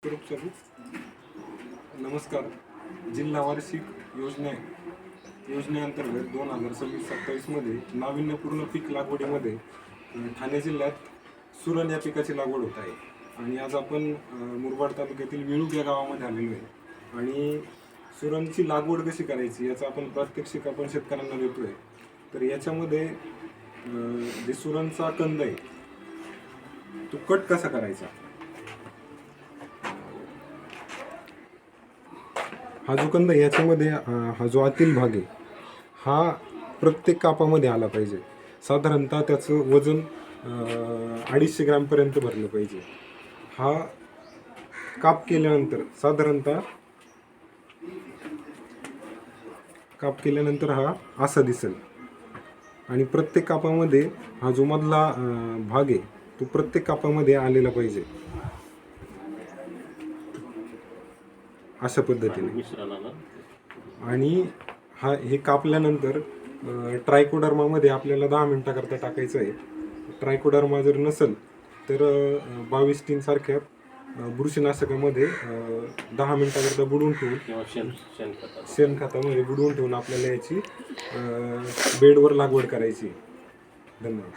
स्वरूप चालू. नमस्कार. जिल्हा वार्षिक योजनेअंतर्गत 2026-27 मध्ये नाविन्यपूर्ण पीक लागवडीमध्ये ठाणे जिल्ह्यात सुरण या पिकाची लागवड होत आहे. आणि आज आपण मुरबाड तालुक्यातील विळूक या गावामध्ये आलेलो आहे आणि सुरणची लागवड कशी करायची याचा आपण प्रात्यक्षिक आपण शेतकऱ्यांना देतोय. तर याच्यामध्ये जे सुरणचा कंद आहे तो कट कसा करायचा, हा जो कंद याच्यामध्ये हा जो आतील भाग आहे हा प्रत्येक कापामध्ये आला पाहिजे. साधारणतः त्याचं वजन 250 ग्रॅमपर्यंत भरलं पाहिजे. हा काप केल्यानंतर हा असा दिसेल आणि प्रत्येक कापामध्ये हा जो मधला भाग आहे तो प्रत्येक कापामध्ये आलेला पाहिजे अशा पद्धतीने. आणि हे कापल्यानंतर ट्रायकोडर्मामध्ये आपल्याला 10 मिनिटाकरता टाकायचं आहे. ट्रायकोडर्मा जर नसेल तर 22 सारख्या बुरशीनाशकामध्ये 10 मिनिटाकरता बुडवून ठेवून शेणखतामध्ये बुडवून ठेवून आपल्याला याची बेडवर लागवड करायची. धन्यवाद.